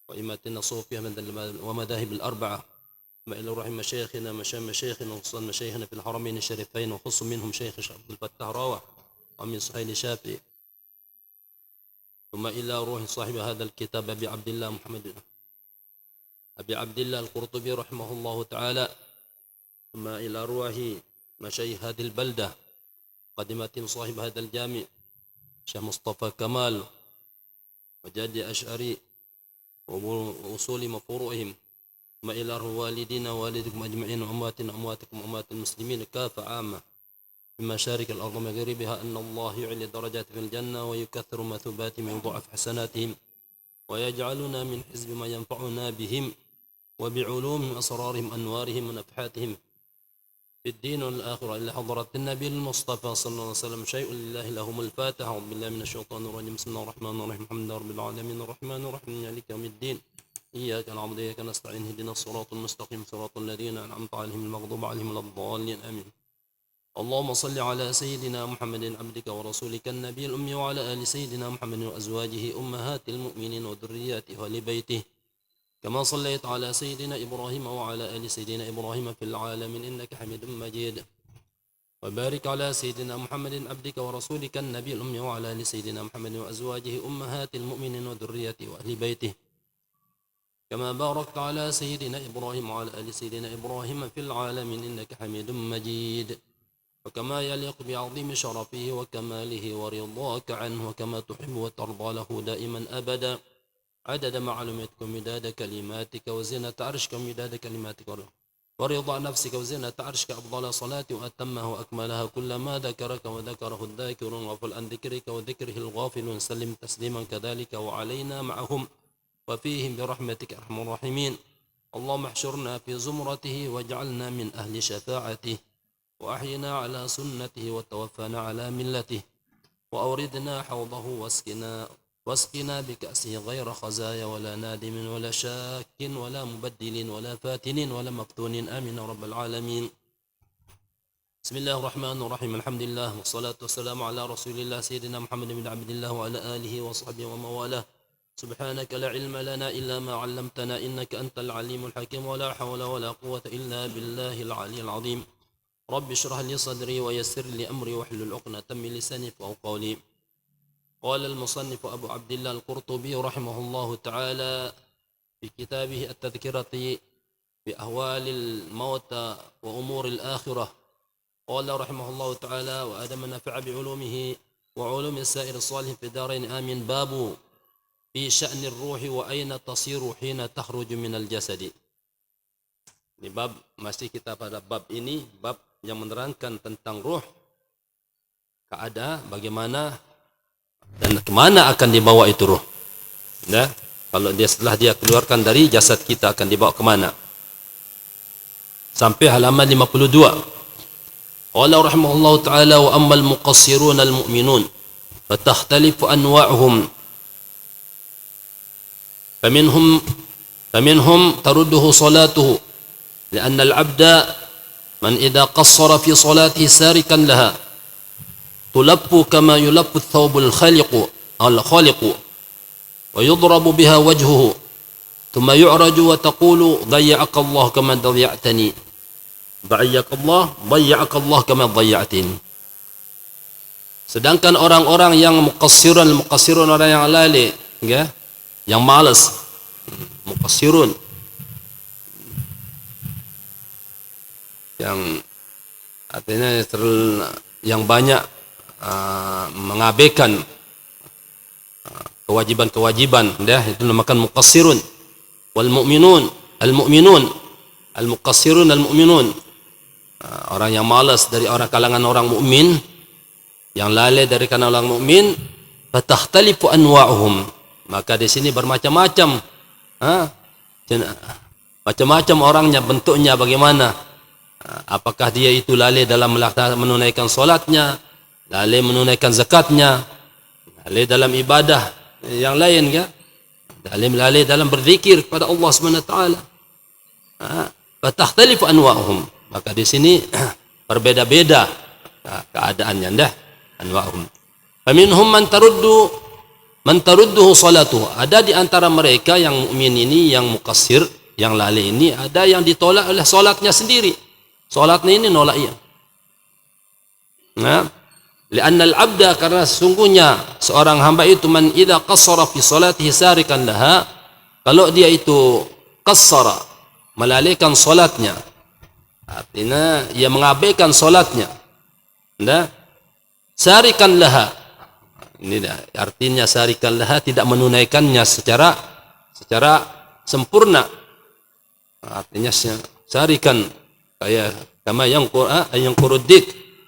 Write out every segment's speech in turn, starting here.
وإماتنا الصوفية ومذاهب الأربعة، ما إلى روح مشايخنا مشايخنا وخصوصا مشايخنا في الحرمين الشريفين، وخص منهم شيخ عبد الفتاح راوح ومن صهيل شافعي، ثم إلى روح صاحب هذا الكتاب أبي عبد الله القرطبي رحمه الله تعالى، ثم إلى روح مشايخ هذه البلدة قدمة صاحب هذا الجامع شيخ مصطفى كمال وجاد أشعري وأصول مفروعهم، ثم إلى والدينا ووالدكم أجمعين وأمواتنا وأمواتكم وأموات المسلمين كافة عامة في مشارق الأرض ومغاربها، أن الله يعلي درجات في الجنة ويكثر مثوباتهم ويضاعف حسناتهم ويجعلنا من حزب ما ينفعنا بهم وبعلوم أسرارهم أنوارهم ونفحاتهم في الدين والآخرة، إلى حضرة النبي المصطفى صلى الله عليه وسلم. شيء لله لهم الفاتحة. أعوذ بالله من الشيطان الرجيم. بسم الله الرحمن الرحيم. الحمد لله رب العالمين الرحمن الرحيم مالك يوم الدين، إياك نعبد وإياك نستعين اهدنا الصراط المستقيم صراط الذين أنعمت عليهم المغضوب عليهم ولا الضالين آمين. اللهم صل على سيدنا محمد عبدك ورسولك النبي الأمي وعلى آل سيدنا محمد وأزواجه أمهات المؤمنين وذرياته وآل بيته، كما صليت على سيدنا إبراهيم وعلى آل سيدنا إبراهيم في العالمين إنك حميد مجيد، وبارك على سيدنا محمد عبدك ورسولك النبي الأمي وعلى آل سيدنا محمد وأزواجه أمهات المؤمنين وذرياته وأهل بيته، كما باركت على سيدنا إبراهيم وعلى آل سيدنا إبراهيم في العالمين إنك حميد مجيد، وكما يليق بعظيم شرفه وكماله ورضاك عنه، وكما تحب وترضى له دائما أبدا، عدد معلوماتك ومداد كلماتك وزنة عرشك ومداد كلماتك ورضا نفسك وزنة عرشك، أفضل صلاة وأتمها وأكملها، كل ما ذكرك وذكره الذاكرون وغفل عن ذكرك وذكره الغافلون، سلم تسليما كذلك وعلينا معهم وفيهم برحمتك أرحم الراحمين. اللهم احشرنا في زمرته واجعلنا من أهل شفاعته، وأحينا على سنته وتوفنا على ملته، وأوردنا حوضه واسقنا بكأسه غير خزايا ولا نادم ولا شاك ولا مبدل ولا فاتن ولا مفتون آمين رب العالمين. بسم الله الرحمن الرحيم. الحمد لله والصلاة والسلام على رسول الله سيدنا محمد بن عبد الله وعلى آله وصحبه وموالاه. سبحانك لا علم لنا إلا ما علمتنا إنك أنت العليم الحكيم، ولا حول ولا قوة إلا بالله العلي العظيم. رب اشرح لي صدري ويسر لي أمري واحلل عقدة من لساني يفقهوا قولي. قال المصنف أبو عبد الله القرطبي رحمه الله تعالى في كتابه التذكرة بأهوال الموتى وأمور الآخرة، قال رحمه الله تعالى: وآدم نفع بعلومه وعلوم السائر الصالح في الدارين آمين. باب في شأن الروح وأين تصير حين تخرج من الجسد. Ini bab, masih kita pada bab ini, bab yang menerangkan tentang ruh, keadaan bagaimana dan kemana akan dibawa itu ruh. Nah, kalau setelah dia keluarkan dari jasad kita akan dibawa kemana? Sampai halaman 52. Qala rahimahullahu ta'ala: wa ammal muqassiruna al-mu'minun fatakhtalifu anwa'uhum faminhum tarudduhu salatuhu لأن العبد من إذا قصر في صلاته ساركا لها تلف كما يلف الثوب الخالق ويضرب بها وجهه ثم يعرج وتقول ضيعك الله كما ضيعتني ضيعك الله كما ضيعتني. Sedangkan orang-orang yang muqassirun orang yang lalai, ya, yang malas, muqassirun, yang artinya yang banyak mengabaikan kewajiban-kewajiban, itu dinamakan muqassirun. Wal mu'minun al-muqassirun al-mu'minun, orang yang malas dari orang kalangan orang mukmin, yang lalai dari kalangan orang mukmin, fatakhtalifu anwa'uhum, maka di sini bermacam-macam, macam-macam orangnya, bentuknya bagaimana. Apakah dia itu lalai dalam menunaikan solatnya, lalai menunaikan zakatnya, lalai dalam ibadah yang lain, ya, lalai dalam berzikir kepada Allah Subhanahu wa taala. Fatakhtalifu anwa'uhum, maka di sini berbeda-beda keadaannya, anwa'uhum. Faminhum man man tarudduhu salatuhu, ada di antara mereka yang mukmin ini, yang muqassir, yang lalai ini, ada yang ditolak oleh salatnya sendiri. Salatnya ini nolak ia. Nah, li'anna al-'abda, karena sesungguhnya seorang hamba itu, man idza qassara fi salatihi sarikan laha, kalau dia itu qassara, melalaikan salatnya, artinya ia mengabaikan salatnya. Nah, sarikan laha, ini dah artinya sarikan laha, tidak menunaikannya secara sempurna. Artinya sarikan kayak kama yang quruddik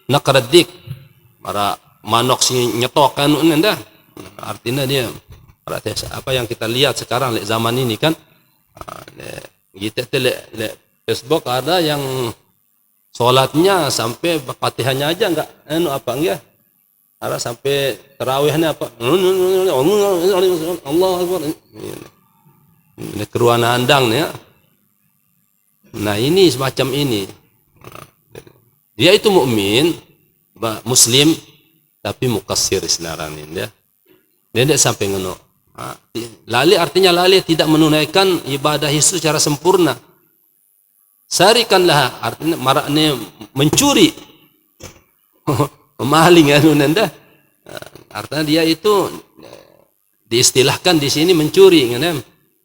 naqraddik, para manok si nyetok kan dah. Artinya dia apa yang kita lihat sekarang di zaman ini kan, kita lihat Facebook ada yang salatnya sampai Fatihahnya aja enggak apa enggak, ada sampai tarawihnya apa Allah Akbar, ini keruan andang ya. Nah ini semacam ini, dia itu mukmin muslim tapi muqassir sebenarnya dia tidak sampai ngono. Lalai artinya lalai, tidak menunaikan ibadah itu secara sempurna. Sarikanlah artinya maraknya mencuri, memaling anda. Artinya dia itu diistilahkan di sini mencuri,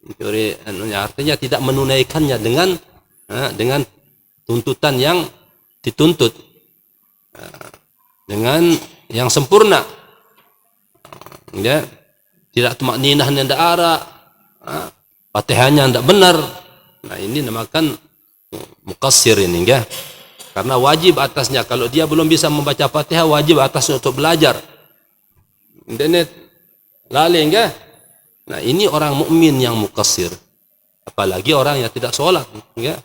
mencuri. Artinya tidak menunaikannya dengan tuntutan yang dituntut, dengan yang sempurna. Ya, tidak tumakninah tidak ada, Fatihahnya tidak benar. Nah ini namakan muqassir ini ya. Karena wajib atasnya, kalau dia belum bisa membaca Fatihah, wajib atasnya untuk belajar. Internet lalai ya. Nah ini orang mukmin yang muqassir. Apalagi orang yang tidak sholat ya.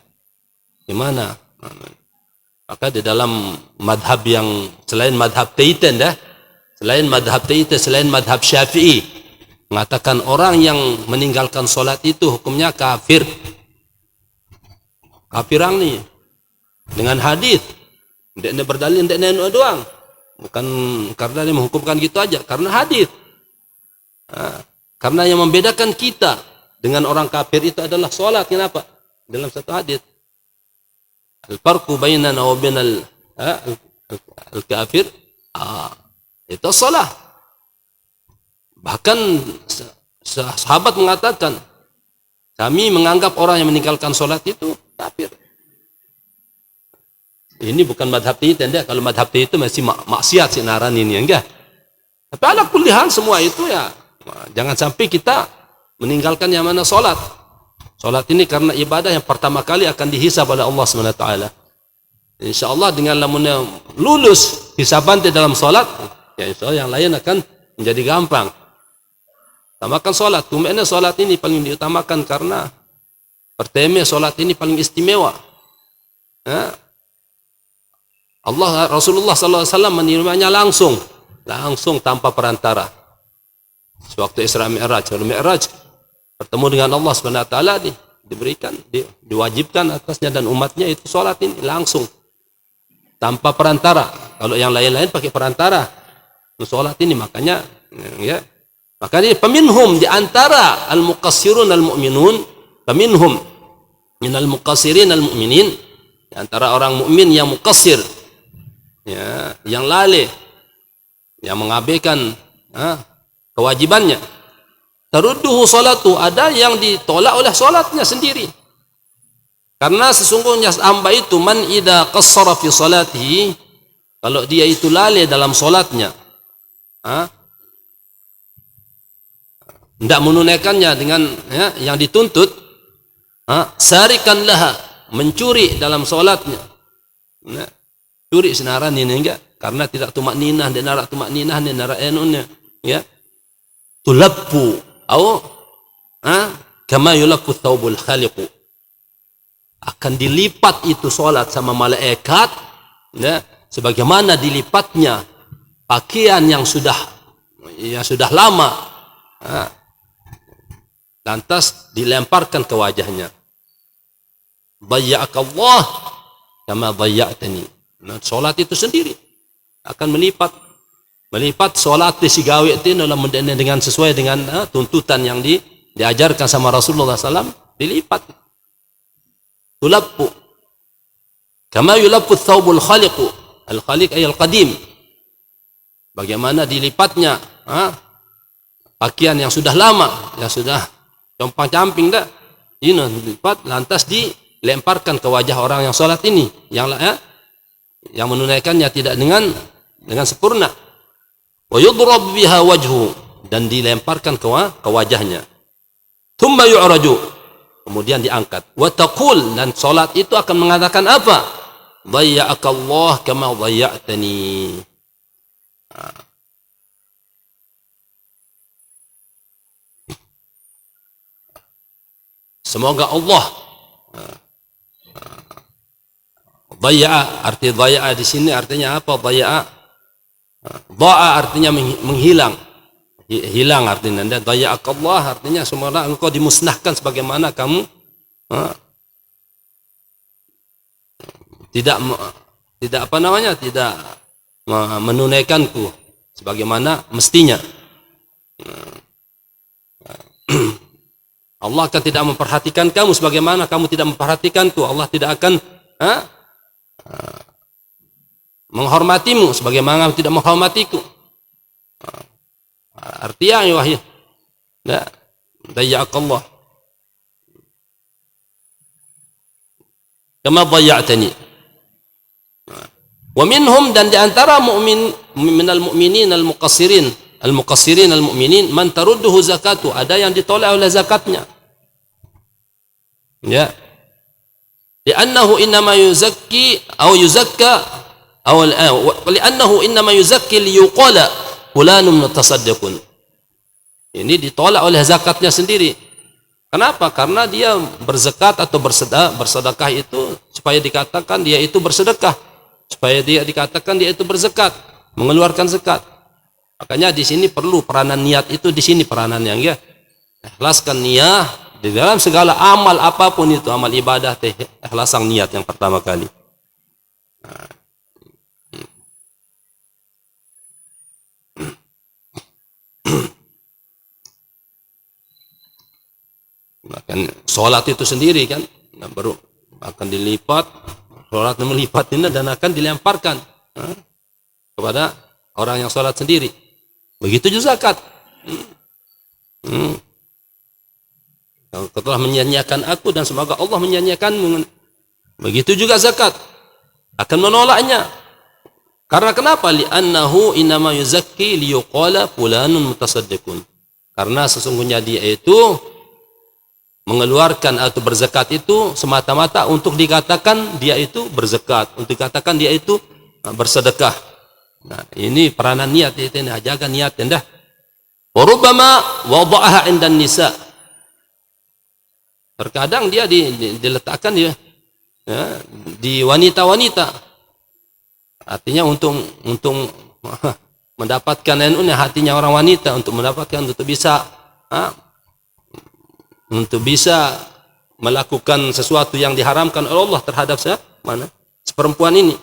Gimana? Maka di dalam madhab yang selain madhab Taitan dah, selain madhab Taitan, selain madhab Syafi'i, mengatakan orang yang meninggalkan sholat itu hukumnya kafir. Kafirang nih dengan hadis, tidak berdalil, tidak doang, bukan karena dia menghukumkan gitu aja, karena hadis. Karena yang membedakan kita dengan orang kafir itu adalah sholat. Kenapa? Dalam satu hadis, al-farqu bainana wa bainal al-kafir itu sholat. Bahkan sahabat mengatakan, kami menganggap orang yang meninggalkan sholat itu kafir. Ini bukan madhab Taitan dia. Kalau madhab Taitan itu masih maksiat sinaran ini enggak. Tapi ala kulli hal semua itu ya, jangan sampai kita meninggalkan yang mana sholat. Sholat ini karena ibadah yang pertama kali akan dihisab oleh Allah SWT. InsyaAllah dengan lamunnya lulus hisaban di dalam sholat, ya insyaAllah yang lain akan menjadi gampang. Utamakan sholat. Kemudian sholat ini paling diutamakan karena pertama sholat ini paling istimewa. Rasulullah SAW menerimanya langsung tanpa perantara. Sewaktu Isra Mi'raj, bertemu dengan Allah SWT, diberikan, diwajibkan atasnya dan umatnya itu sholat ini langsung tanpa perantara. Kalau yang lain-lain pakai perantara sholat ini, makanya ya. Makanya peminhum di antara al-muqassirun al-mu'minun, peminhum minal muqassirin al-mu'minin, di antara orang mukmin yang muqassir, ya, yang lalai, yang mengabaikan kewajibannya. Tarudduhu salatu, ada yang ditolak oleh salatnya sendiri. Karena sesungguhnya hamba itu, man idza qassara fi salatihi, kalau dia itu lalai dalam salatnya, tidak menunaikannya dengan yang dituntut, sarikan laha, mencuri dalam solatnya. Nah, curi senaran ini enggak, karena tidak tumakninah, dan narak tumakninah, dan narak enunnya, ya. Tulabbu, atau kama yulabbu thawbul khaliqu, akan dilipat itu solat sama malaikat, ya, sebagaimana dilipatnya pakaian yang sudah lama. Lantas dilemparkan ke wajahnya. Dayya'akallah kama dayya'tani. Nah, solat itu sendiri akan melipat Melipat solat di sigawe itu dengan sesuai dengan tuntutan yang diajarkan sama Rasulullah SAW, dilipat. Tulappu. Kama yulappu thawbul khaliqu. Al-khaliq ay al-qadim. Bagaimana dilipatnya pakaian yang sudah lama, yang sudah compang-camping dah. Ini dilipat lantas dilemparkan ke wajah orang yang sholat ini, yang menunaikannya tidak dengan sempurna. Wa yudrab biha wajhu, dan dilemparkan ke wajahnya. Thumma yu'raju, kemudian diangkat. Wa taqul, dan salat itu akan mengatakan apa? Dhayya'akallah kama dhayya'tani. Semoga Allah dhayya'a, arti dhayya'a di sini artinya apa? Dhayya'a dha'a artinya menghilang, hilang artinya. Dan dhayya'akallah artinya semoga engkau dimusnahkan sebagaimana kamu tidak menunaikanku sebagaimana mestinya. Allah akan tidak memperhatikan kamu sebagaimana kamu tidak memperhatikanku. Allah tidak akan menghormatimu sebagaimana kamu tidak menghormatiku. Artinya ya wahyu. La dhayya'akallah kama dhayya'tani. Wa minhum, dan di antara minal mu'minin al-muqassirin al-mu'minin man tarudduhu zakatu, ada yang ditolak oleh zakatnya. Ya. Li'annahu innama yuzakki aw yuzakka aw li'annahu innama yuzakki liyuqala fulanun mutasaddiqun. Ini ditolak oleh zakatnya sendiri. Kenapa? Karena dia berzakat atau bersedekah itu supaya dikatakan dia itu bersedekah, supaya dia dikatakan dia itu berzakat, mengeluarkan zakat. Makanya di sini perlu peranan niat itu, di sini peranannya, ya. Ikhlaskan niat di dalam segala amal apapun itu, amal ibadah, ikhlasan niat yang pertama kali. Kan sholat itu sendiri kan, baru akan dilipat, sholat melipat ini dan akan dilemparkan kepada orang yang sholat sendiri. Begitu juga zakat. Kau telah menyanyiakan aku dan semoga Allah menyanyiakanmu. Begitu juga zakat akan menolaknya. Karena kenapa? Li'annahu innama yuzakki liyuqala fulanun mutasaddiqun. Karena sesungguhnya dia itu mengeluarkan atau berzakat itu semata-mata untuk dikatakan dia itu berzakat, untuk dikatakan dia itu bersedekah. Nah, ini peranan niat itu, jaga niat anda. Wa rubbama wada'aha 'indan nisa. Terkadang dia diletakkan dia di wanita-wanita. Artinya untuk mendapatkan hatinya orang wanita, untuk mendapatkan untuk bisa melakukan sesuatu yang diharamkan oleh Allah terhadap perempuan ini.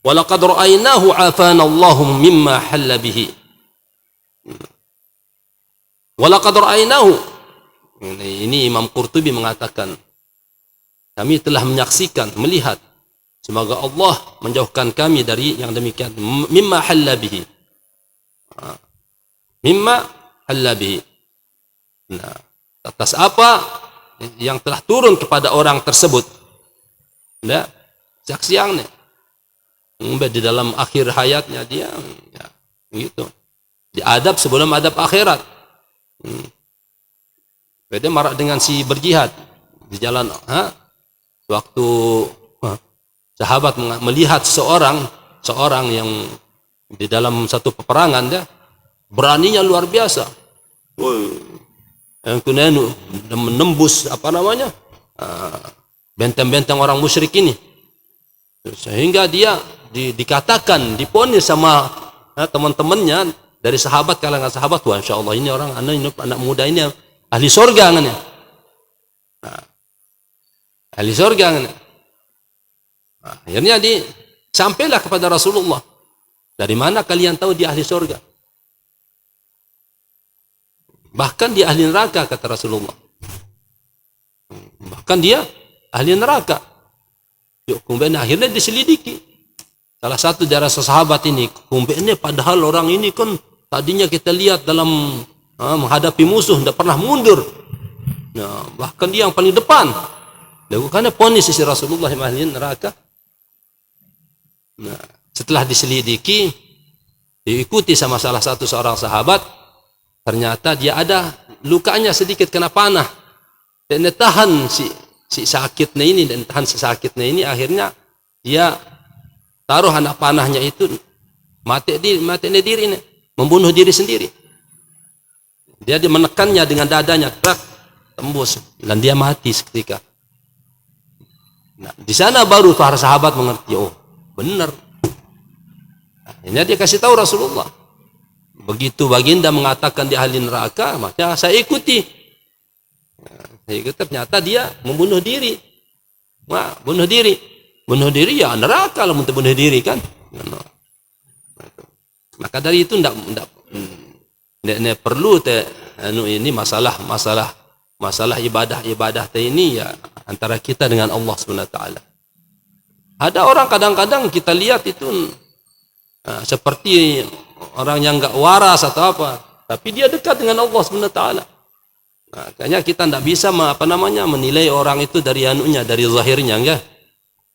Walaqad ra'aynahu 'afana Allahu mimma halla bihi. Walaqad ra'aynahu. Ini Imam Qurtubi mengatakan, kami telah menyaksikan, melihat, semoga Allah menjauhkan kami dari yang demikian. Mimma halla bihi. Mimma halla bihi. Nah, atas apa yang telah turun kepada orang tersebut. Nah, saksiannya di dalam akhir hayatnya dia ya, gitu. Diadab sebelum adab akhirat. Beda marak dengan si berjihad di jalan waktu sahabat melihat seorang yang di dalam satu peperangan, dia beraninya luar biasa. Yang kunenu menembus benteng-benteng orang musyrik ini, sehingga dia dikatakan, diponis sama teman-temannya dari sahabat, kalangan sahabat, wah insyaallah ini anak muda ini ahli surga kan ya. Ahli surga kan ya. Akhirnya sampailah kepada Rasulullah Dari mana kalian tahu dia ahli surga? Bahkan dia ahli neraka, kata Rasulullah. Bahkan dia ahli neraka. Kemudian akhirnya diselidiki. Salah satu dari sahabat ini, kemudian padahal orang ini kan tadinya kita lihat dalam menghadapi musuh tidak pernah mundur. Nah, bahkan dia yang paling depan. Lakukannya ponis sisi Rasulullah yang ahli neraka. Nah, setelah diselidiki, diikuti sama salah satu seorang sahabat, ternyata dia ada lukanya sedikit kena panah. Dan dia tahan si sakitnya ini, dan tahan si sakitnya ini, akhirnya dia taruh anak panahnya itu mati diri ini, membunuh diri sendiri. Dia menekannya dengan dadanya, tembus, dan dia mati seketika. Nah, di sana baru para sahabat mengerti, oh benar. Akhirnya dia kasih tahu Rasulullah. Begitu baginda mengatakan dia ahli neraka, maka saya ikuti. Ternyata dia membunuh diri. Wah, bunuh diri. Bunuh diri ya neraka lah, untuk bunuh diri kan. Maka dari itu tidak perlu ini masalah ibadah ini ya antara kita dengan Allah Subhanahu wa taala. Ada orang kadang-kadang kita lihat itu seperti orang yang enggak waras atau apa, tapi dia dekat dengan Allah Subhanahu wa taala. Makanya kita tidak bisa menilai orang itu dari anunya, dari zahirnya, enggak.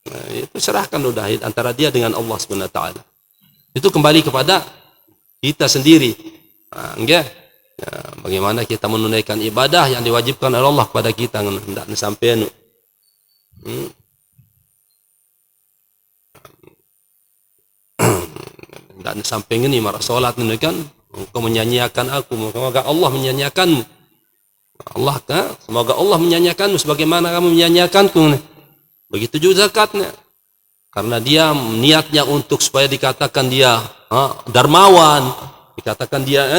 Nah, itu serahkan udah antara dia dengan Allah Subhanahu wa taala. Itu kembali kepada kita sendiri. Enggak. Ya, bagaimana kita menunaikan ibadah yang diwajibkan oleh Allah kepada kita, hendak sampai dan sampai ini marah salat ini kan, engkau menyanyiakan aku, semoga Allah menyanyiakanmu. Semoga Allah menyanyiakanmu sebagaimana kamu menyanyiakanku. Begitu juga zakatnya. Karena dia niatnya untuk supaya dikatakan dia darmawan, dikatakan dia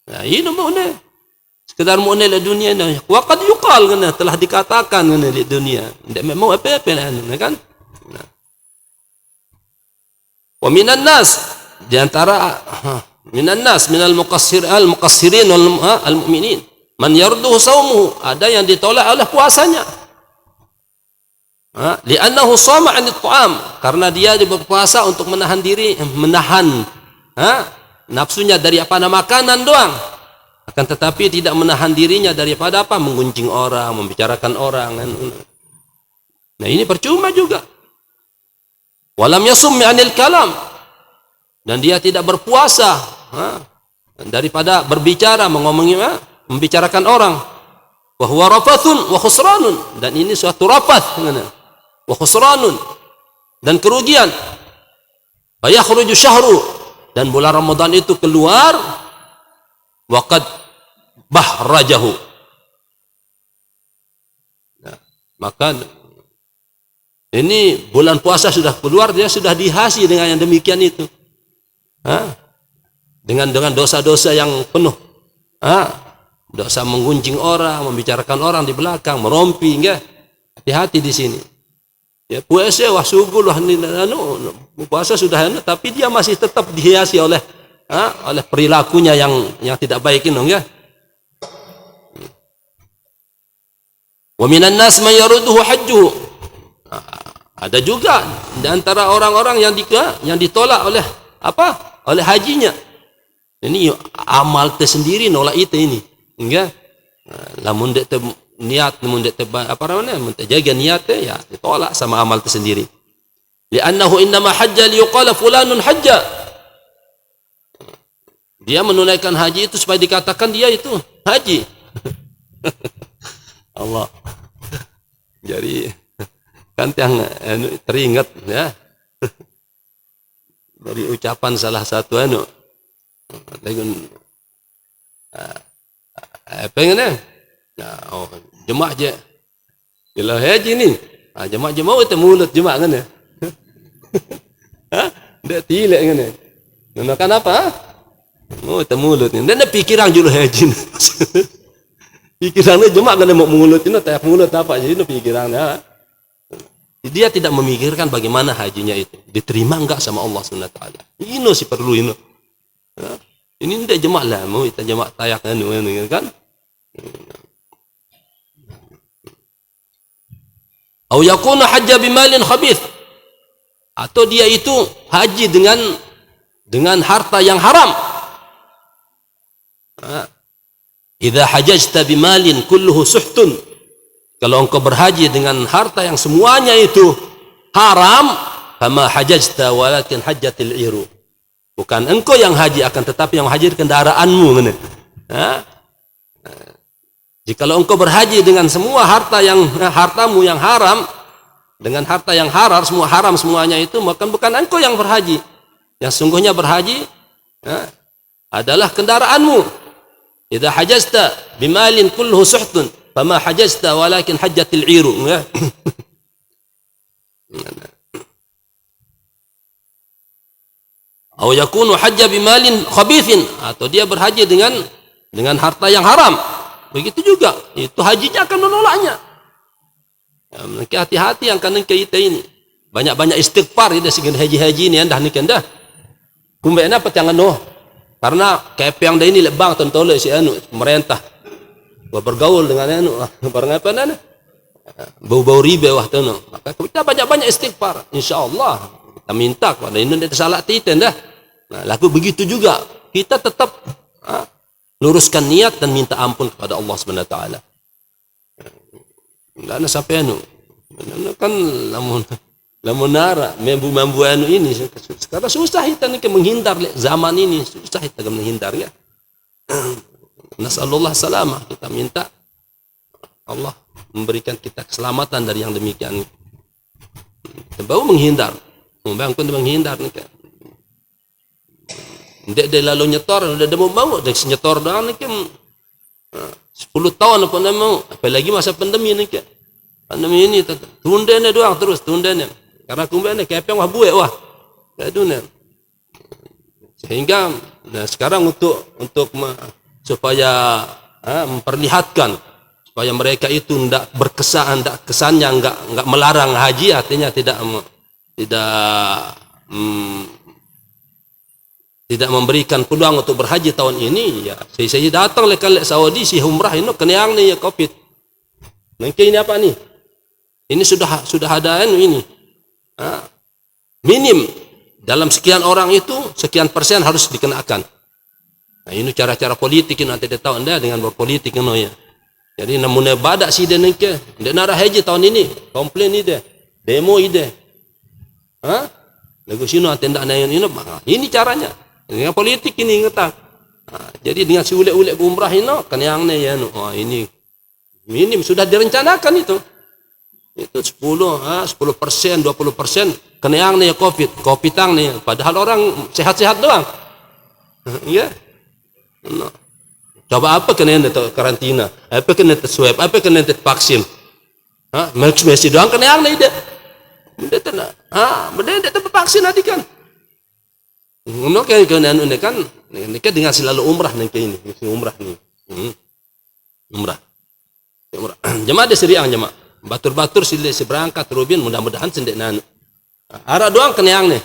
nah ini mu'ne. Sekedar mu'ne di dunia ini. Wa qad yuqal telah dikatakan di dunia. Tidak mau apa-apa kan? Nah. Wa minan nas, di antara minan nas minal muqassirin wal mu'minin man yarduhu saumuhu, ada yang ditolak oleh puasanya. Li'annahu shama 'anil ta'am, karena dia berpuasa untuk menahan diri, menahan nafsunya dari makanan doang. Akan tetapi tidak menahan dirinya daripada menggunjing orang, membicarakan orang. Nah, ini percuma juga. Walam yasum 'anil kalam, dan dia tidak berpuasa daripada berbicara, membicarakan orang. Wa huwa rafathun wa khusranun, dan ini suatu rafath wa khusranun, dan kerugian. Fa yakhruju syahru, dan bulan Ramadan itu keluar wa qad bahrajahu. Nah, maka ini bulan puasa sudah keluar, dia sudah dihasi dengan yang demikian itu. Dengan dosa-dosa yang penuh. Dosa menggunjing orang, membicarakan orang di belakang, merompi, enggak? Hati-hati di sini. Ya, puasa wah sugul wah puasa sudah tapi dia masih tetap dihiasi oleh perilakunya yang tidak baik ini, enggak? Wa minan nas may yaruduhu hajjuhu. Ada juga di antara orang-orang yang ditolak oleh oleh hajinya. Ini amal tersendiri nolak itu ini. Enggak. Lamun dek niat, lamun dek jaga niatnya ya ditolak sama amal tersendiri. Li'annahu innama hajja liyuqala fulanun hajja. Dia menunaikan haji itu supaya dikatakan dia itu haji. Allah. Jadi kan yang teringat ya dari ucapan salah satu pengen jemaah je bila haji ni jemaah je mau itu mulut jemaah kan ya dia tilek kan ya makan apa mau itu mulut ni dan pikiran julu haji pikirannya jemaah kan mau mulut ini tak mulut apa jadi pikirannya Dia tidak memikirkan bagaimana hajinya itu diterima enggak sama Allah Subhanahu wa taala. Ini sih perlu ini. Ini tidak jemaah lah, mau kita jemaah tayak kan? Atau yakuna hajja bimalin khabith, atau dia itu haji dengan harta yang haram. Idza hajajta bimalin kulluhu suhtun, kalau engkau berhaji dengan harta yang semuanya itu haram, fama hajajta walakin hajjatil iru, bukan engkau yang haji, akan tetapi yang haji kendaraanmu. Jikalau engkau berhaji dengan semua hartamu yang haram, dengan harta yang haram, semua haram semuanya itu, maka bukan engkau yang berhaji. Yang sungguhnya berhaji adalah kendaraanmu. Idza hajajta bimalin kulluhu suhtun, fama hajajta walakin hajjatil iru. Atau yakunu hajja bimalin khabithin, atau dia berhaji dengan harta yang haram. Begitu juga, itu hajinya akan menolaknya. Ya, hati-hati yang kanan kita ini. Banyak-banyak istighfar kita segini haji-haji ini anda ni kanda. Kumbena petangan noh. Karena kepeng dah ini lebang tentole si anu pemerintah. Bergaul dengan anu barang apa nana? Bau-bau riba wah tu no. Maka kita banyak-banyak istighfar. Insya-Allah kita minta kepada Indonesia salah titen dah. Nah, laku begitu juga kita tetap luruskan niat dan minta ampun kepada Allah Subhanahu wa taala. Ndak sampai anu. Kan lamun nara mambu anu ini sekarang susah kita ni menghindar zaman ini, susah kita menghindar ya. Nasallallahu salamah, kita minta Allah memberikan kita keselamatan dari yang demikian. Kita baru menghindar. Bang pun menghindar ni kan. Ndek dia lalu nyetor, udah mau dia nyetor doang ni kan 10 tahun apa mau, apalagi masa pandemi ni kan. Pandemi ini tundanya doang terus tundanya. Karena kumbene kepeng wah buek wah. Kadunya. Sehingga sekarang untuk supaya memperlihatkan supaya mereka itu tidak berkesan, tidak kesannya enggak melarang haji, artinya tidak memberikan peluang untuk berhaji tahun ini ya. Saya datang lekal Saudi si umrah ini kenyang nih ya Covid. Mungkin ini apa nih? Ini sudah ada ini. Minim dalam sekian orang itu sekian persen harus dikenakan. Nah, ini cara-cara politik ini nanti dia tahu anda dengan berpolitik ini ya. Jadi namunnya badak si dia nengke, dia nara haji tahun ini, komplain ide, demo ide. Negosiasi nanti ndak naik ini caranya. Dengan politik ini ngetak. Jadi dengan si ulek-ulek umrah ini kan yang ya ini minim sudah direncanakan itu. Itu 10%, 20%, kena yang nih Covid tang nih. Padahal orang sehat-sehat doang. Ya. Coba apa kena yang karantina, apa kena swab, apa kena vaksin. Masih doang kena yang nih dia. Benda dia vaksin tadi kan. Ngono kan ini kan dengan selalu umrah nanti ini, umrah nih. Umrah. Jemaah ada seriang jemaah. Batur-batur sila berangkat Rubin mudah-mudahan sendek nanu. Arak doang kena yang nih.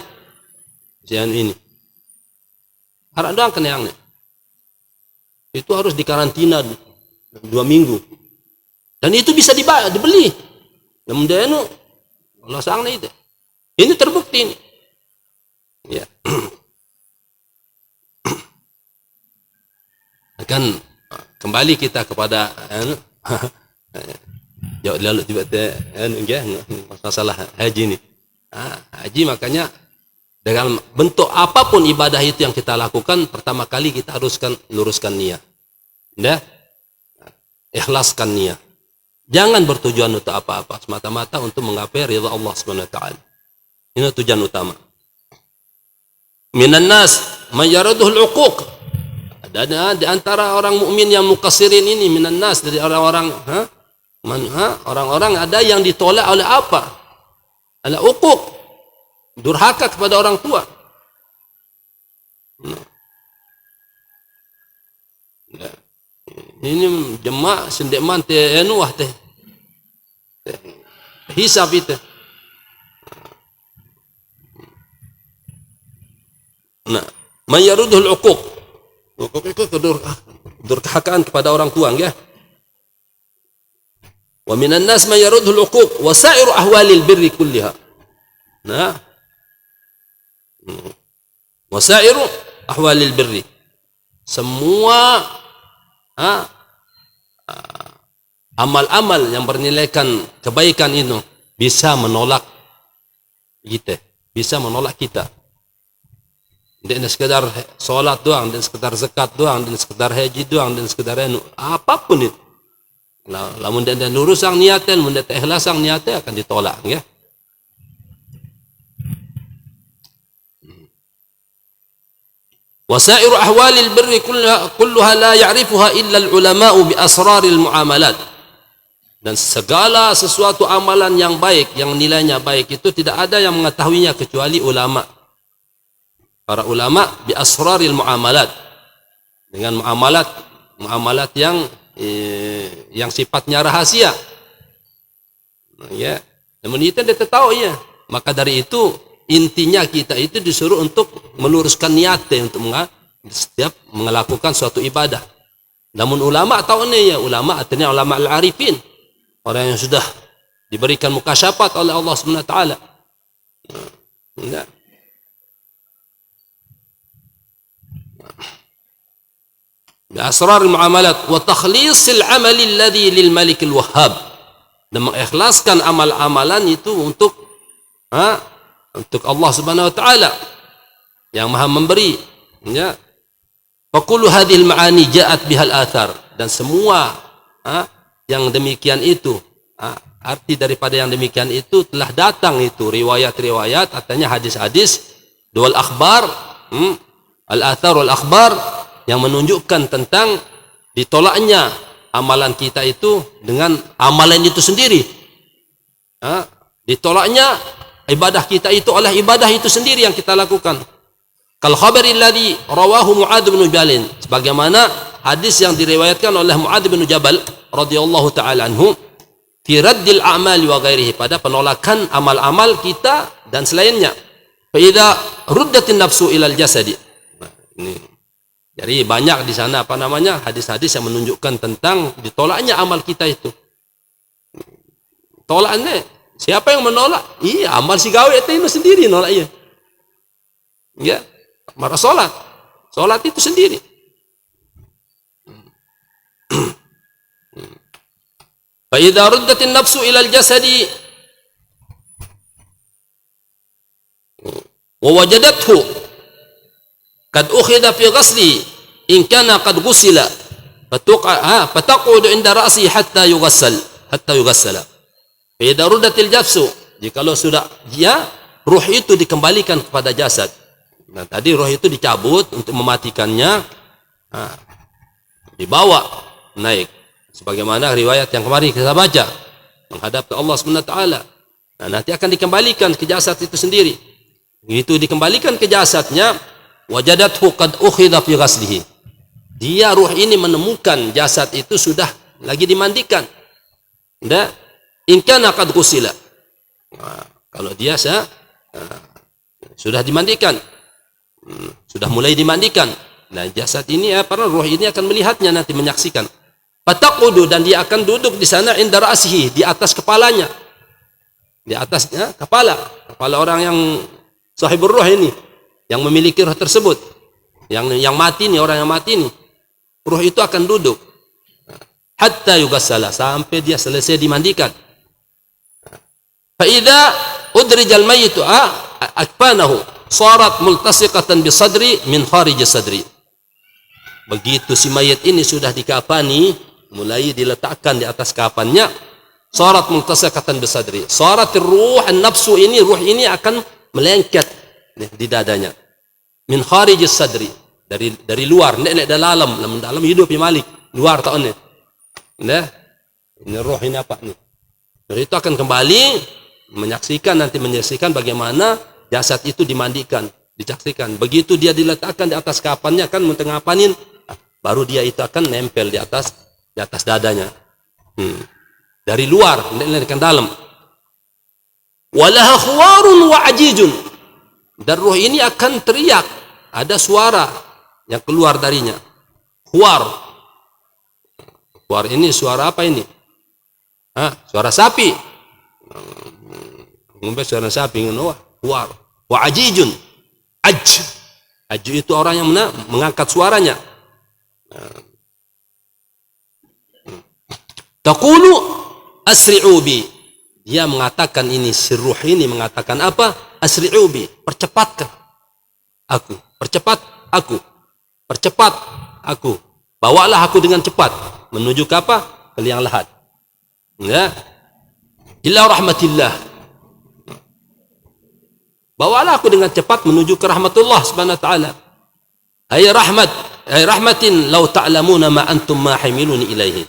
Jangan ini. Arak doang kena yang nih. Itu harus dikarantina 2 minggu. Dan itu bisa dibeli. Namun dia nu Allah sang nih itu. Ini terbukti ini. Ya. Akan kembali kita kepada jauh lalu tiba-tiba masalah haji ini. Haji makanya dengan bentuk apapun ibadah itu yang kita lakukan, pertama kali kita haruskan luruskan niat. Ya? Ikhlaskan niat. Jangan bertujuan untuk apa-apa, semata-mata untuk menggapai ridha Allah Subhanahu wa taala. Ini tujuan utama. Minan nas man yaraduhul uquq. Ada di antara orang mukmin yang muqassirin ini minan nas, dari orang-orang orang-orang ada yang ditolak oleh apa? Ala uquq, durhaka kepada orang tua. Ini jemaah sendek man teh anu wah teh hisab itu. Nah, mayarudul uquq. Uquq itu durhakaan kepada orang tua, ya. Wa minan nas mayarudul uquq wa sa'iru ahwalil birri kulliha. Nah, wa sa'iru ahwalil birri. Semua amal-amal yang bernilaikan kebaikan itu bisa menolak kita, bisa menolak kita. Tidak sekedar solat doang, tidak sekedar zakat doang, tidak sekedar haji doang, tidak sekedar apapun itu. Lamun tidak nurusang niatnya, mun tidak ikhlasang niatnya akan ditolak, ya. Wasairu ahwalil birri kulluha la ya'rifuha illa al-ulama'u bi asraril muamalat. Dan segala sesuatu amalan yang baik, yang nilainya baik itu tidak ada yang mengetahuinya kecuali ulama. Para ulama bi asraril muamalat. Dengan muamalat yang sifatnya rahasia. Ya, namun kita tidak tahu, ya. Maka dari itu intinya kita itu disuruh untuk meluruskan niatnya untuk setiap melakukan suatu ibadah. Namun ulama tahu nih, ya, ulama artinya ulama al-arifin, orang yang sudah diberikan mukasyafat oleh Allah Subhanahu wa taala. Enggak. Bi asrar al-muamalat wa takhlisil amali alladhi lil malik al-wahhab. Dan mengikhlaskan amal-amalan itu untuk Allah Subhanahu wa taala yang Maha memberi, ya. Fa kullu hadhil ma'ani ja'at bihal athar, dan semua yang demikian itu, arti daripada yang demikian itu telah datang itu riwayat-riwayat, artinya hadis-hadis, wal akhbar, al-athar wal akhbar, yang menunjukkan tentang ditolaknya amalan kita itu dengan amalan itu sendiri. Ditolaknya ibadah kita itu oleh ibadah itu sendiri yang kita lakukan. Kal khabaril ladzi rawahu Mu'adz bin Jabal, sebagaimana hadis yang diriwayatkan oleh Mu'adz bin Jabal radhiyallahu taala anhu, fi raddil a'mali wa ghairihi, pada penolakan amal-amal kita dan selainnya. Fa idza ruddatin nafsu ilal jasadi. Nah, ini. Jadi banyak di sana hadis-hadis yang menunjukkan tentang ditolaknya amal kita itu. Tolaknya siapa yang menolak? Iya, amal si gawe itu sendiri nolaknya. Ya, marah solat itu sendiri. Fa idza ruddatin nafsu ila al-jasadi wa wajadathu qad ukhidha fi ghasli in kana qad ghusila fataqudu inda ra'si hatta yughassala. Idza ruddatil nafsu, jikalau sudah ruh itu dikembalikan kepada jasad. Nah, tadi ruh itu dicabut untuk mematikannya, dibawa naik sebagaimana riwayat yang kemarin kita baca, menghadap ke Allah Subhanahu wa taala. Nah, nanti akan dikembalikan ke jasad itu sendiri. Begitu dikembalikan ke jasadnya, wajadathu qad ukhidha fi ghaslihi, dia ruh ini menemukan jasad itu sudah lagi dimandikan. Ndak, in kana qad ghusila. Kalau dia sudah dimandikan, sudah mulai dimandikan, nah jasad ini ruh ini akan melihatnya, nanti menyaksikan. Fataqudu, dan dia akan duduk di sana inda ra'sihi, di atas kepalanya, di atasnya kepala orang yang sahibur ruh ini, yang memiliki roh tersebut, yang mati nih, orang yang mati nih, ruh itu akan duduk hatta yugassala, sampai dia selesai dimandikan. Fa idza udrijal mayyitu akfanahu sarat multasiqatan bi sadri min kharij sadri. Begitu si mayit ini sudah dikafani, mulai diletakkan di atas kafannya, sarat multasiqatan bi sadri, sarat ruh an-nafsu ini, ruh ini akan melengket di dadanya, min kharijis sadri, dari luar, nek dalam hidup ya malik, luar tak ne. Nah, ini roh ini apa nih? Roh itu akan kembali menyaksikan bagaimana jasad itu dimandikan, disaksikan. Begitu dia diletakkan di atas kafannya, kan mentengapanin, baru dia itu akan nempel di atas dadanya. Dari luar, nek dalam. Walaha khuwarun wa ajijun, dan ruh ini akan teriak, ada suara yang keluar darinya. Huar. Huar ini suara apa ini? Suara sapi. Ngombe suara sapi ngono huar. Wa ajijun. Aj itu orang yang mengangkat suaranya. Taqulu asri'u bi. Dia mengatakan ini, si ruh ini mengatakan apa? Asri'u bi, percepatkan aku. Percepat aku. Percepat aku. Bawalah aku dengan cepat menuju ke apa? Ke liang lahat. Ya. Illa rahmatillah. Bawalah aku dengan cepat menuju ke rahmatullah subhanahu wa ta'ala. Ay rahmatin law ta'lamuna ma antum ma hamiluni ilaihi.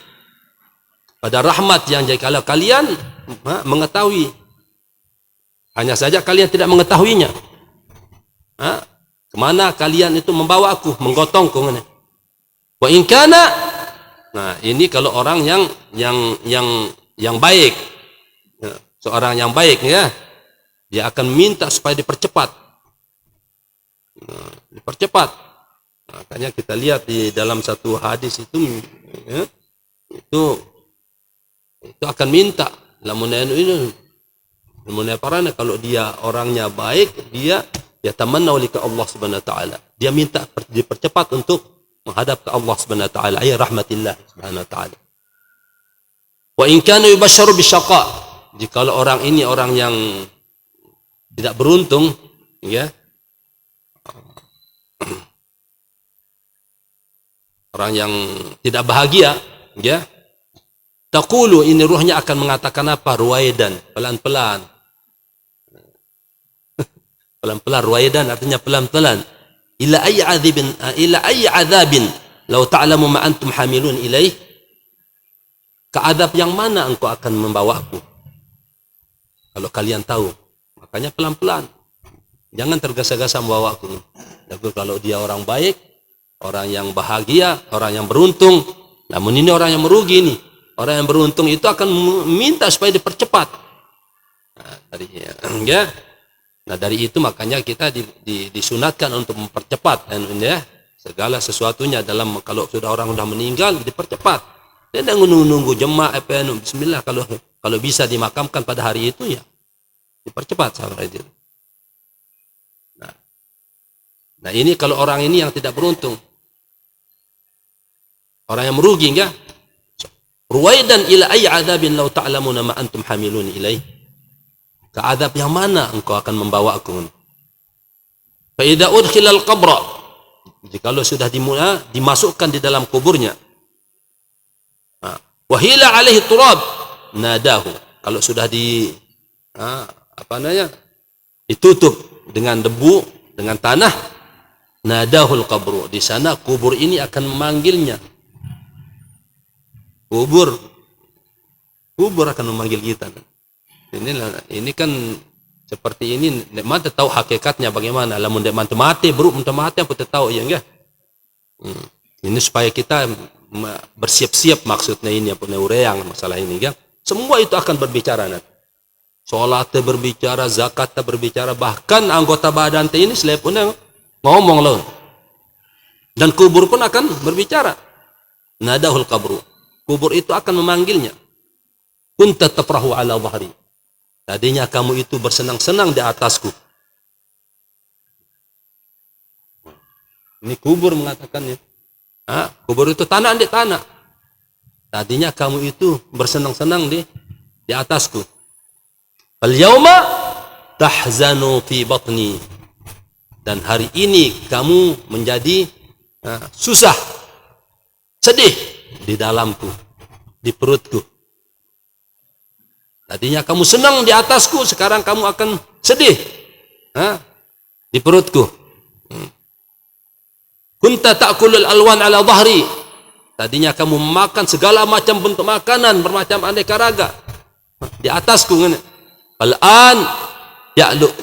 Pada rahmat yang jadi kalau kalian mengetahui, hanya saja kalian tidak mengetahuinya. Kemana kalian itu membawa aku, menggotongku. Wa in kana, nah ini kalau orang yang baik, seorang yang baik ya, dia akan minta supaya dipercepat. Dipercepat. Makanya kita lihat di dalam satu hadis itu, ya, itu akan minta. Lamun ini, parana kalau dia orangnya baik, dia tamanna lika Allah subhanahu wa ta'ala. Dia minta dipercepat untuk menghadap ke Allah subhanahu wa ta'ala. Ay rahmatillah subhanahu wa ta'ala. Wa in kana yubashsharu bisyaqa. Jika orang ini orang yang tidak beruntung, ya, orang yang tidak bahagia, ya, taqulu, ini ruhnya akan mengatakan apa? Ruwaidan, pelan-pelan. Pelan-pelan, ruwaidan artinya pelan-pelan. Ila ayyi adzabin law ta'lamu ma antum hamilun ilaih. Ke azab yang mana engkau akan membawaku? Kalau kalian tahu. Makanya pelan-pelan. Jangan tergesa-gesa membawa aku. Jadi kalau dia orang baik, orang yang bahagia, orang yang beruntung. Namun ini orang yang merugi nih. Orang yang beruntung itu akan minta supaya dipercepat. Nah, dari itu makanya kita disunatkan untuk mempercepat. Ya, segala sesuatunya dalam, kalau sudah orang sudah meninggal dipercepat. Tidak menunggu jemaah bismillah, kalau bisa dimakamkan pada hari itu ya dipercepat sahabat itu. Nah ini kalau orang ini yang tidak beruntung, orang yang merugi, enggak? Ruwaidan ila ayyi adzabin law ta'lamuna ma antum hamilun ilaih. Ke azab yang mana engkau akan membawa aku? Fa idza udkhila al-qabra, jikalau sudah dimasukkan di dalam kuburnya, wa hila alaihi turab nadahu, kalau sudah ditutup dengan debu, dengan tanah, nadahul qabru, di sana kubur ini akan memanggilnya. Kubur akan memanggil kita. Ini kan seperti ini, mata tahu hakikatnya bagaimana. Lamun mata mati, aku tahu ya enggak. Ini supaya kita bersiap-siap, maksudnya ini apa neureang masalah ini kan. Semua itu akan berbicara nanti. Salat berbicara, zakat berbicara, bahkan anggota badan ini selepunnya ngomong loh. Dan kubur pun akan berbicara. Nadahul qabru. Kubur itu akan memanggilnya. Kunta tafrahu ala dhahri. Tadinya kamu itu bersenang-senang di atasku. Ini kubur mengatakannya. Kubur itu tanah di tanah. Tadinya kamu itu bersenang-senang di atasku. Al-yawma tahzanu fi batni. Dan hari ini kamu menjadi susah, sedih di dalamku, di perutku. Tadinya kamu senang di atasku, sekarang kamu akan sedih di perutku. Kunta ta'kulul alwan ala dhahri. Tadinya kamu makan segala macam bentuk makanan, bermacam aneka raga di atasku. Al-an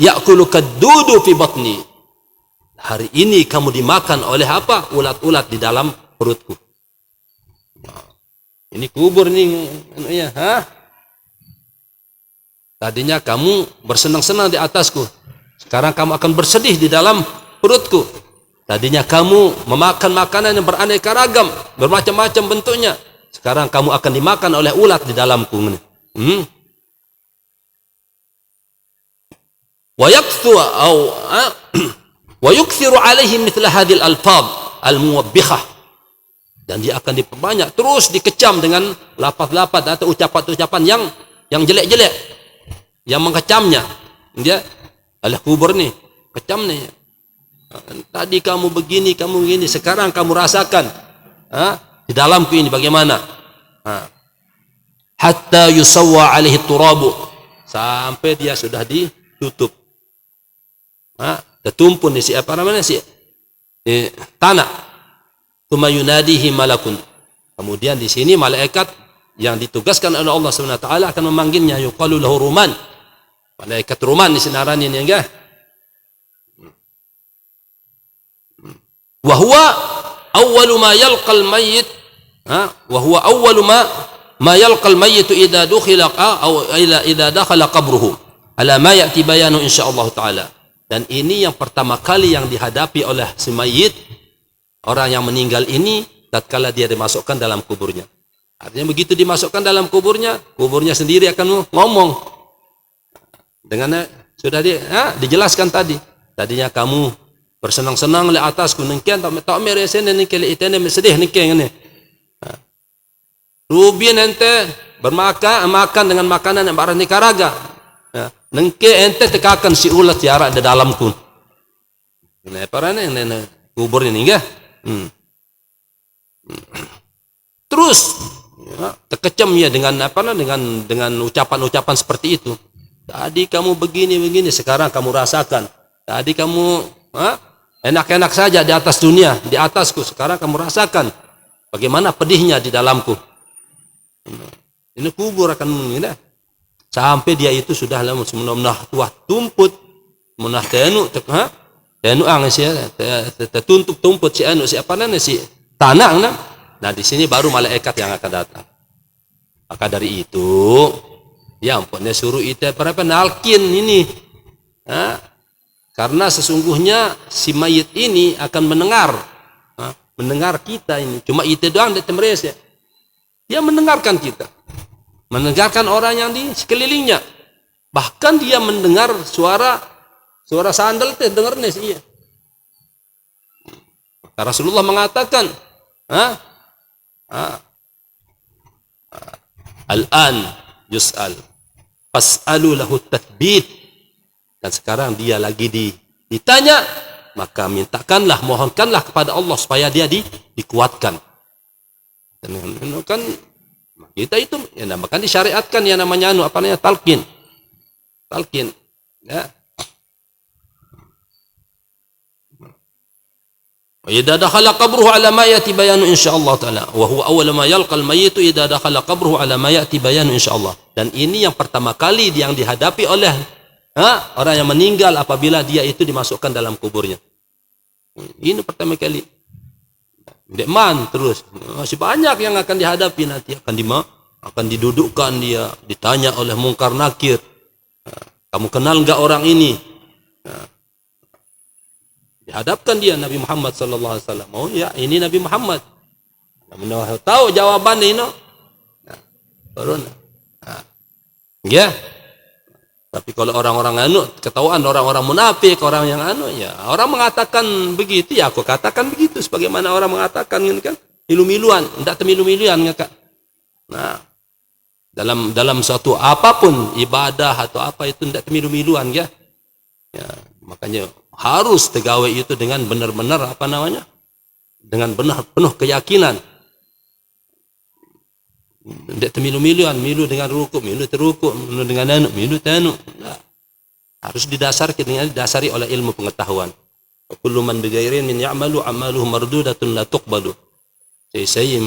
ya'kulu kaddudu fi batni. Hari ini kamu dimakan oleh apa? Ulat-ulat di dalam perutku. Ini kubur nih, ya, Tadinya kamu bersenang-senang di atasku. Sekarang kamu akan bersedih di dalam perutku. Tadinya kamu memakan makanan yang beraneka ragam, bermacam-macam bentuknya. Sekarang kamu akan dimakan oleh ulat di dalamku. Wa yakthu wa yukthiru alaihi mithla hadhil alfaz al-muwabbikhah, dan dia akan diperbanyak, terus dikecam dengan lafaz-lafaz atau ucapan-ucapan yang jelek-jelek, yang mengecamnya. Dia oleh kubur nih, kecam nih. Tadi kamu begini, sekarang kamu rasakan di dalamku ini bagaimana. Hatta yusawwa alaihi turabu, sampai dia sudah ditutup, tertumpun di tanah. Tsumma yunadihi malakun, kemudian di sini malaikat yang ditugaskan oleh Allah Subhanahu wa taala akan memanggilnya, yuqalu lahu ruman, malaikat ruman di sinaran ini enggak. Wa huwa awwalu ma yalqal mayyit, wa huwa awwalu ma yalqal mayyit idza dukhila idza dakhala qabruhu ala ma ya'ti bayanu insyaallah taala. Dan ini yang pertama kali yang dihadapi oleh si mayit, orang yang meninggal ini, tatkala dia dimasukkan dalam kuburnya. Artinya begitu dimasukkan dalam kuburnya, kuburnya sendiri akan ngomong. Dengan sudah dijelaskan tadi. Tadinya kamu bersenang-senang le atasku, nengkian tak meresen nengkian itene sedih nengkian ini. Rubin ente makan dengan makanan yang beraneka ragam. Nengke ente tekakan si ulat tiara di dalamku. Ini apa ini kubur ini enggak? Terus terkecam ya dengan dengan ucapan-ucapan seperti itu. Tadi kamu begini, sekarang kamu rasakan. Tadi kamu enak-enak saja di atas dunia, di atasku, sekarang kamu rasakan bagaimana pedihnya di dalamku. Ini kubur akan mengindah. Sampai dia itu sudah lama menah tua tumput, menah tenu ang si tertuntut tumput si anu si apa namanya si tanah. Nah di sini baru malaikat yang akan datang. Maka dari itu, ya ampunnya suruh itu para penalkin ini, karena sesungguhnya si mayit ini akan mendengar kita ini. Cuma itu doang dia temres ya. Dia mendengarkan kita. Mendengarkan orang yang di sekelilingnya. Bahkan dia mendengar suara sandal teh dengarnya sih. Rasulullah mengatakan, al-an yus'al fas'alu lahu tathbit. Dan sekarang dia lagi ditanya, maka mintakanlah, mohonkanlah kepada Allah supaya dia dikuatkan. Dan kan kita itu ya namakan disyariatkan ya namanya talqin ya. Wa idza dakhala qabruhu ala ma yati bayanu insyaallah taala wa huwa awwal ma yalqa al-mayyit idza dakhala qabruhu ala ma yati bayanu insyaallah. Dan ini yang pertama kali yang dihadapi oleh orang yang meninggal apabila dia itu dimasukkan dalam kuburnya. Ini pertama kali. Dekman terus masih banyak yang akan dihadapi nanti, akan didudukkan dia, ditanya oleh mungkar nakir, kamu kenal enggak orang ini? Dihadapkan dia Nabi Muhammad sallallahu alaihi wasallam. Oh ya, ini Nabi Muhammad. Namun tahu jawabannya ini. Baru. Ya. Tapi kalau orang-orang ketahuan orang-orang munafik, orang yang ya orang mengatakan begitu, ya aku katakan begitu sebagaimana orang mengatakan kan milu-miluan, enggak temilu-miluan Kak. Nah, dalam suatu apapun ibadah atau apa itu enggak temilu-miluan ya. Ya, makanya harus tegawe itu dengan benar-benar dengan benar penuh keyakinan. Tidak temilu-miluan, milu dengan rukuk, milu terukuk, milu dengan milu tanu. Nah, harus didasari oleh ilmu pengetahuan. Kullu man bighairin min ya'malu amaluhu mardudatun la tuqbalu. Saya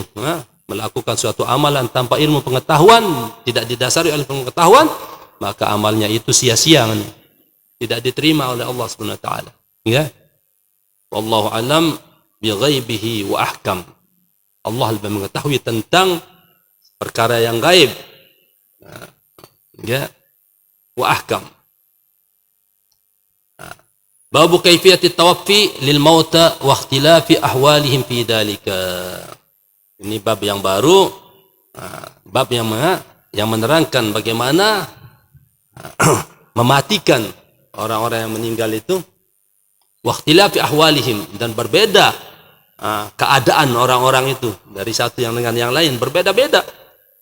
melakukan suatu amalan tanpa ilmu pengetahuan, tidak didasari oleh pengetahuan, maka amalnya itu sia-sia, tidak diterima oleh Allah Subhanahu wa taala. Ya. Wallahu alam bi ghaibihi wa ahkam. Allah lebih mengetahui tentang perkara yang gaib, ya, wa ahkam. Babu kaifiyati tawaffi lil mauta wa ikhtilafi ahwalihim fi dzalika. Ini bab yang baru, bab yang menerangkan bagaimana mematikan orang-orang yang meninggal itu, wa ikhtilafi ahwalihim, dan berbeda keadaan orang-orang itu dari satu yang dengan yang lain, berbeda-beda.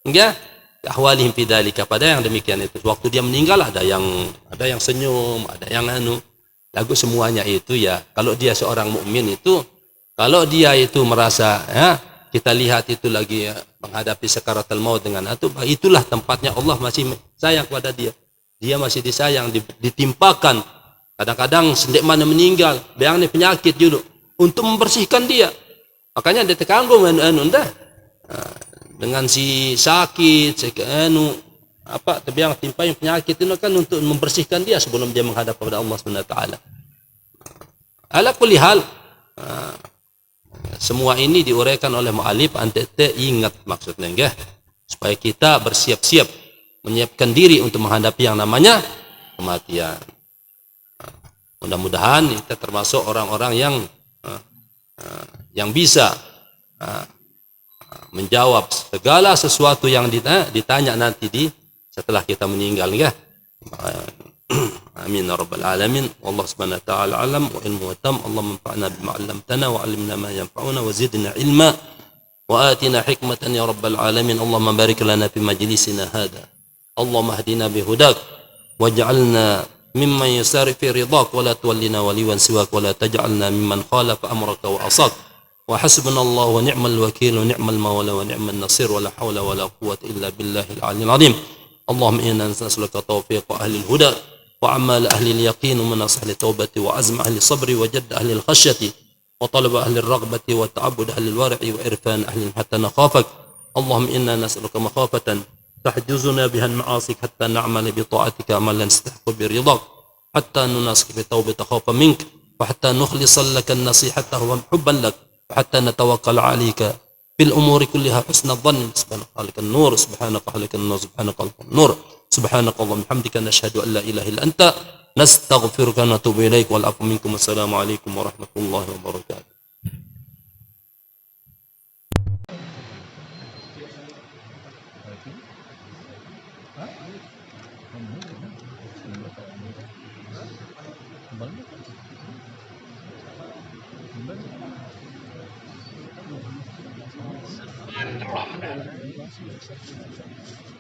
Ya, ahwalihim fi dzalika, pada yang demikian itu. Waktu dia meninggal ada yang senyum, ada yang lagu semuanya itu ya. Kalau dia seorang mukmin itu, kalau dia itu merasa kita lihat itu lagi menghadapi sakaratul maut dengan itulah tempatnya Allah masih sayang kepada dia. Dia masih disayang, ditimpakan. Kadang-kadang sendek mana meninggal, bayangnya penyakit dulu untuk membersihkan dia. Makanya dia terkanggung dengan si sakit, tapi yang timpai penyakit itu kan untuk membersihkan dia sebelum dia menghadap kepada Allah Subhanahu wa taala. Ala kulli hal, semua ini diuraikan oleh mu'alif ante ingat maksudnya enggak, supaya kita bersiap-siap menyiapkan diri untuk menghadapi yang namanya kematian. Mudah-mudahan kita termasuk orang-orang yang bisa menjawab segala sesuatu yang ditanya nanti setelah kita meninggal ya. Amin ya rabbal alamin. Wallahu subhanahu wa ta'ala alam wa ilmu tam. Allahumma anfa'na bima 'allamtana wa 'allimna ma yanfa'una wa zidna ilma wa atina hikmatan ya rabbal alamin. Allahumma barik lana fi majlisina hadha. Allahumma hdina bihudak waj'alna mimman yusari fi ridak wa la tuwallina waliyan siwak wa la taj'alna mimman khalafa amraka wa asak. Wa hasbunallahu wa ni'mal wakil wa ni'mal mawla wa ni'man nasir wa la hawla wa la quwwata illa billahil 'aliyyil 'azim. Allahumma inna nas'aluka tawfiq ahli al-huda wa amal ahli al-yaqin wa nasah li tawbati wa azm ahli sabri wa jadd ahli al-khashyati wa talab ahli ar-raghbati wa ta'abbud ahli al-war'i wa irfan ahli hatta nakhafak. Allahumma inna nas'aluka makhafatan tahjuzuna biha al-ma'asik hatta na'mal bi ta'atika amalan nastahiqu bi ridak hatta nunasik bi tawbati khawfa mink wa hatta nukhlisa laka an-nasihata wa hubban lak wa hatta natawakkal 'alayka fil umuri kulliha husna dhann. Subhanaka an-nur, subhanaka an-nur, subhanaka an-nur, subhanaka Allahumma bihamdika nashhadu an la ilaha illa anta nastaghfiruka wa natubu ilaik. Wal afu minkum. Assalamu alaikum warahmatullahi wabarakatuh. Bismillahirrahmanirrahim.